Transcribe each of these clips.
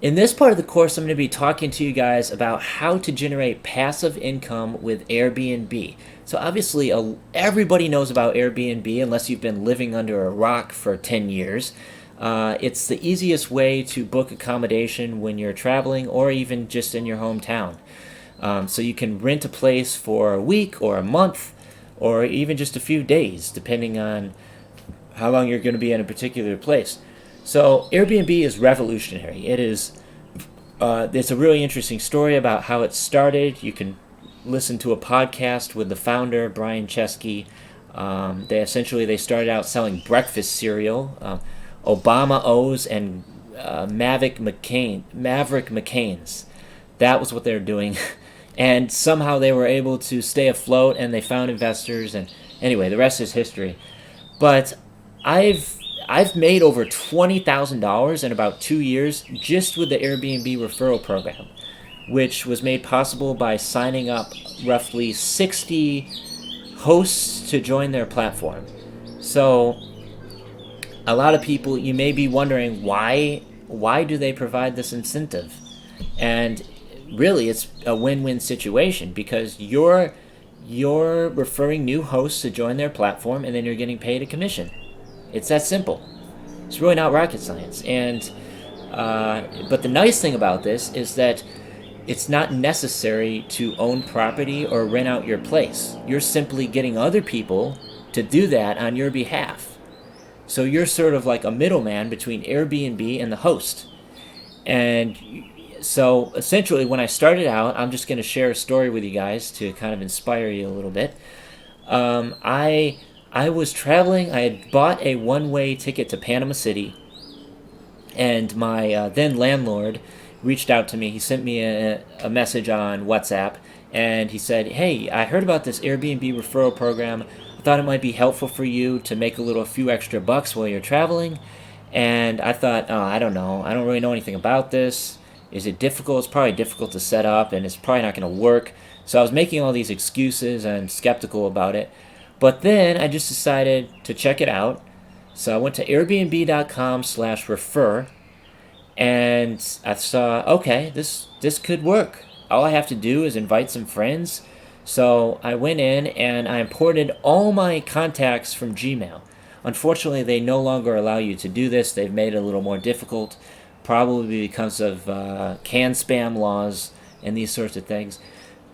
In this part of the course, I'm going to be talking to you guys about how to generate passive income with Airbnb. So, obviously, everybody knows about Airbnb unless you've been living under a rock for 10 years. It's the easiest way to book accommodation when you're traveling or even just in your hometown. So, you can rent a place for a week or a month or even just a few days, depending on how long you're going to be in a particular place. So Airbnb is revolutionary. It's a really interesting story about how it started. You can listen to a podcast with the founder Brian Chesky. They started out selling breakfast cereal, Obama O's and Maverick McCain's. That was what they were doing, and somehow they were able to stay afloat. And they found investors. And anyway, the rest is history. But I've made over $20,000 in about 2 years just with the Airbnb referral program, which was made possible by signing up roughly 60 hosts to join their platform. So a lot of people, you may be wondering why do they provide this incentive? And really it's a win-win situation because you're referring new hosts to join their platform, and then you're getting paid a commission. It's that simple. It's really not rocket science. But the nice thing about this is that it's not necessary to own property or rent out your place. You're simply getting other people to do that on your behalf. So you're sort of like a middleman between Airbnb and the host. And so essentially, when I started out, I'm just going to share a story with you guys to kind of inspire you a little bit. I was traveling. I had bought a one-way ticket to Panama City, and my then landlord reached out to me. He sent me a message on WhatsApp, and he said, "Hey, I heard about this Airbnb referral program. I thought it might be helpful for you to make a few extra bucks while you're traveling." And I thought, oh, I don't know. I don't really know anything about this. Is it difficult? It's probably difficult to set up, and it's probably not going to work. So I was making all these excuses and skeptical about it. But then I just decided to check it out. So I went to airbnb.com/refer, and I saw, okay, this could work. All I have to do is invite some friends. So I went in and I imported all my contacts from Gmail. Unfortunately, they no longer allow you to do this. They've made it a little more difficult, probably because of can spam laws and these sorts of things.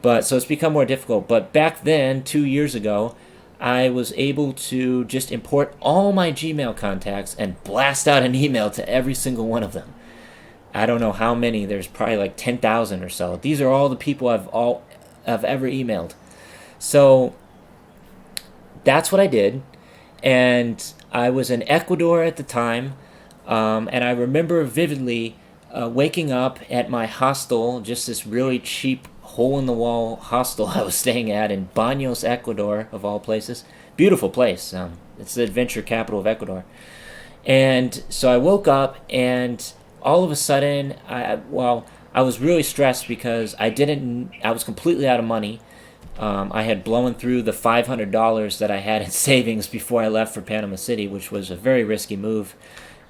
But so it's become more difficult. But back then, 2 years ago, I was able to just import all my Gmail contacts and blast out an email to every single one of them. I don't know how many. There's probably like 10,000 or so. These are all the people I've ever emailed. So that's what I did. And I was in Ecuador at the time. And I remember vividly waking up at my hostel, just this really cheap hole-in-the-wall hostel I was staying at in Baños, Ecuador, of all places. Beautiful place. It's the adventure capital of Ecuador. And so I woke up, and all of a sudden, I was really stressed because I was completely out of money. I had blown through the $500 that I had in savings before I left for Panama City, which was a very risky move.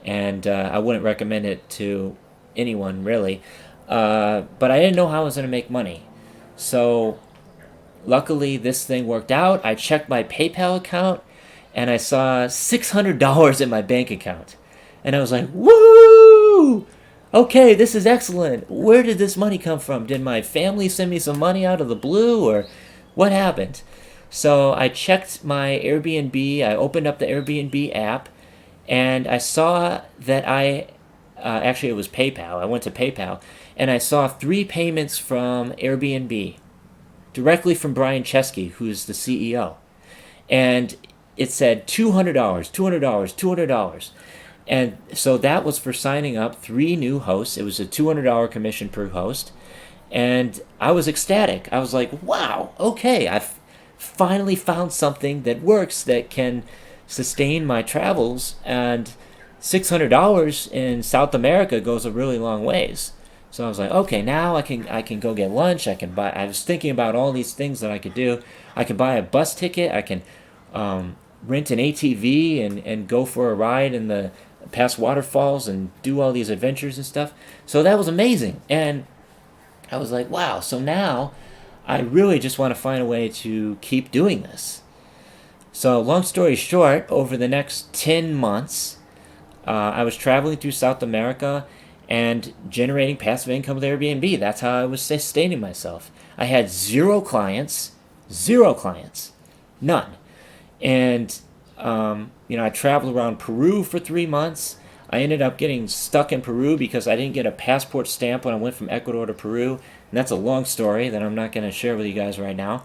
And I wouldn't recommend it to anyone, really. But I didn't know how I was going to make money. So luckily, this thing worked out. I checked my PayPal account, and I saw $600 in my bank account. And I was like, woo! Okay, this is excellent. Where did this money come from? Did my family send me some money out of the blue, or what happened? So I checked my Airbnb. I opened up the Airbnb app, and I saw that actually it was PayPal. I went to PayPal, and I saw 3 payments from Airbnb directly from Brian Chesky, who's the CEO. And it said $200, $200, $200. And so that was for signing up 3 new hosts. It was a $200 commission per host. And I was ecstatic. I was like, wow, okay, I've finally found something that works, that can sustain my travels. And $600 in South America goes a really long ways. So I was like, okay, now I can go get lunch. I was thinking about all these things that I could do. I can buy a bus ticket. I can rent an ATV and go for a ride in the past waterfalls and do all these adventures and stuff. So that was amazing. And I was like, wow, so now I really just want to find a way to keep doing this. So, long story short, over the next 10 months, I was traveling through South America and generating passive income with Airbnb. That's how I was sustaining myself. I had zero clients, none. And, I traveled around Peru for 3 months. I ended up getting stuck in Peru because I didn't get a passport stamp when I went from Ecuador to Peru. And that's a long story that I'm not going to share with you guys right now.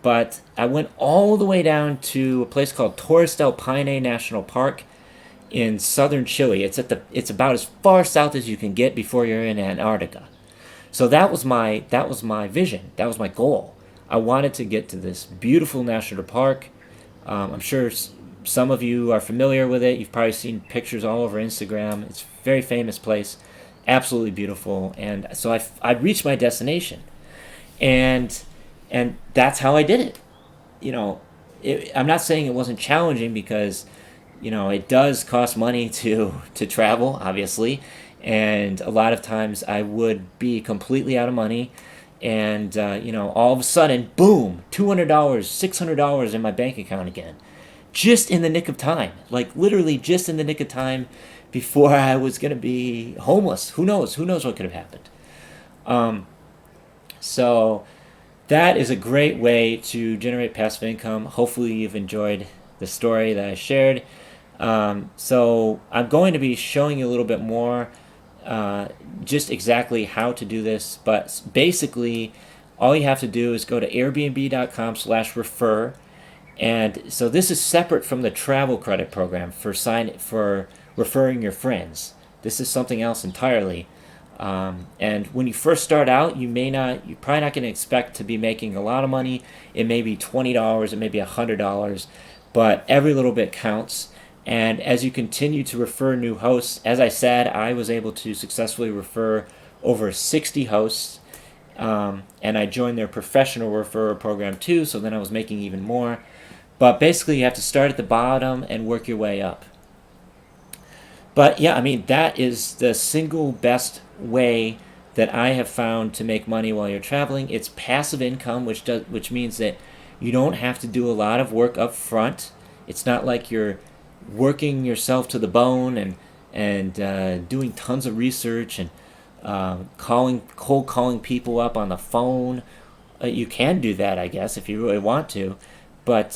But I went all the way down to a place called Torres del Paine National Park in southern Chile. It's about as far south as you can get before you're in Antarctica. So that was my vision. That was my goal. I wanted to get to this beautiful national park. I'm sure some of you are familiar with it. You've probably seen pictures all over Instagram. It's a very famous place, absolutely beautiful. And so I reached my destination, and that's how I did it. I'm not saying it wasn't challenging because it does cost money to travel, obviously, and a lot of times I would be completely out of money, and all of a sudden, boom, $200, $600 in my bank account again, just in the nick of time, like literally just in the nick of time before I was gonna be homeless. Who knows? Who knows what could have happened? So that is a great way to generate passive income. Hopefully you've enjoyed the story that I shared. So I'm going to be showing you a little bit more just exactly how to do this. But basically, all you have to do is go to airbnb.com/refer. And so this is separate from the travel credit program for referring your friends. This is something else entirely. And when you first start out, you're probably not going to expect to be making a lot of money. It may be $20, it may be $100, but every little bit counts. And as you continue to refer new hosts, as I said, I was able to successfully refer over 60 hosts. And I joined their professional referral program too, so then I was making even more. But basically, you have to start at the bottom and work your way up. But yeah, that is the single best way that I have found to make money while you're traveling. It's passive income, which means that you don't have to do a lot of work up front. It's not like you're working yourself to the bone and doing tons of research and cold calling people up on the phone. You can do that, I guess, if you really want to. But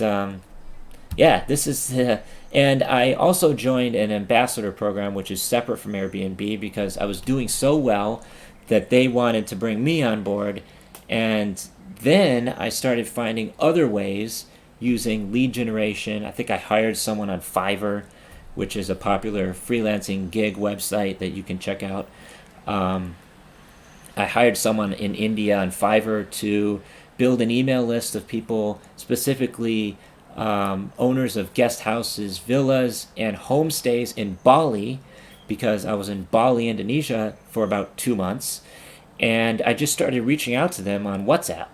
this is and I also joined an ambassador program, which is separate from Airbnb, because I was doing so well that they wanted to bring me on board. And then I started finding other ways using lead generation. I think I hired someone on Fiverr, which is a popular freelancing gig website that you can check out. I hired someone in India on Fiverr to build an email list of people, specifically owners of guest houses, villas, and homestays in Bali, because I was in Bali, Indonesia for about 2 months, and I just started reaching out to them on WhatsApp.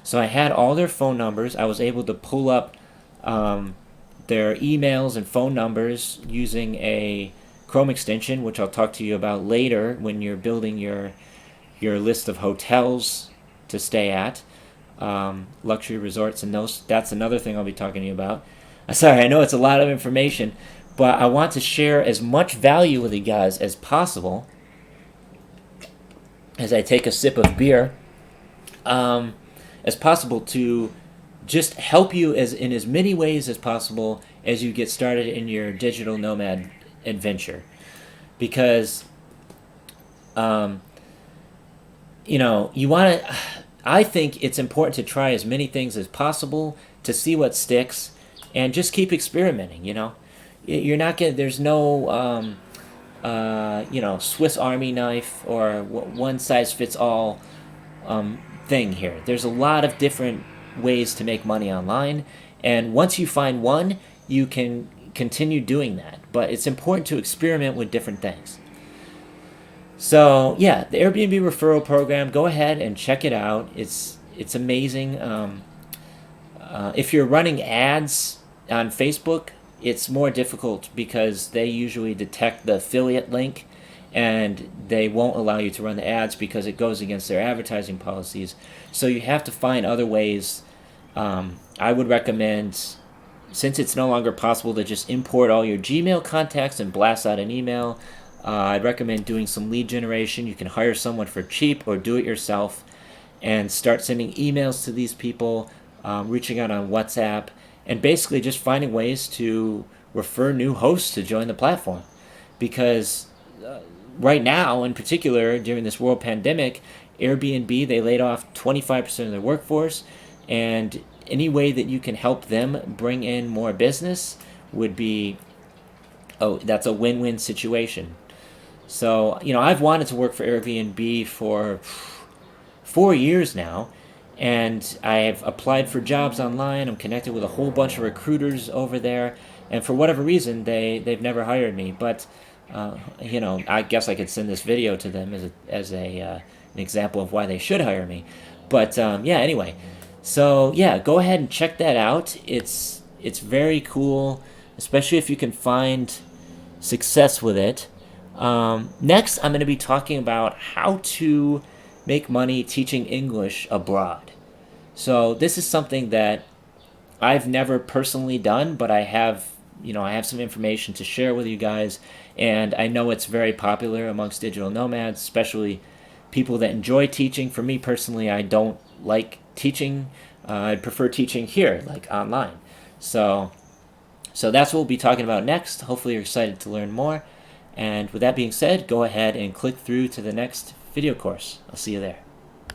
So I had all their phone numbers. I was able to pull up their emails and phone numbers using a Chrome extension, which I'll talk to you about later when you're building your list of hotels to stay at. Luxury resorts and that's another thing I'll be talking to you about. Sorry, I know it's a lot of information, but I want to share as much value with you guys as possible as I take a sip of beer, as possible, to just help you in as many ways as possible as you get started in your digital nomad adventure. Because you want to, I think it's important to try as many things as possible to see what sticks, and just keep experimenting. You're not getting, there's no Swiss Army knife or one size fits all thing here. There's a lot of different ways to make money online, and once you find one, you can continue doing that. But it's important to experiment with different things. So yeah, the Airbnb referral program, go ahead and check it out. It's amazing. If you're running ads on Facebook, it's more difficult because they usually detect the affiliate link and they won't allow you to run the ads because it goes against their advertising policies. So you have to find other ways. I would recommend, since it's no longer possible to just import all your Gmail contacts and blast out an email, I'd recommend doing some lead generation. You can hire someone for cheap or do it yourself and start sending emails to these people, reaching out on WhatsApp, and basically just finding ways to refer new hosts to join the platform. Because right now, in particular, during this world pandemic, Airbnb, they laid off 25% of their workforce, and any way that you can help them bring in more business would be, oh, that's a win-win situation. So, I've wanted to work for Airbnb for 4 years now, and I've applied for jobs online. I'm connected with a whole bunch of recruiters over there, and for whatever reason, they've never hired me. But I guess I could send this video to them as an example of why they should hire me. But yeah, anyway, so yeah, go ahead and check that out. It's very cool, especially if you can find success with it. Next, I'm going to be talking about how to make money teaching English abroad. So this is something that I've never personally done, but I have some information to share with you guys, and I know it's very popular amongst digital nomads, especially people that enjoy teaching. For me personally, I don't like teaching. I prefer teaching here, like online. So that's what we'll be talking about next. Hopefully you're excited to learn more. And with that being said, go ahead and click through to the next video course. I'll see you there.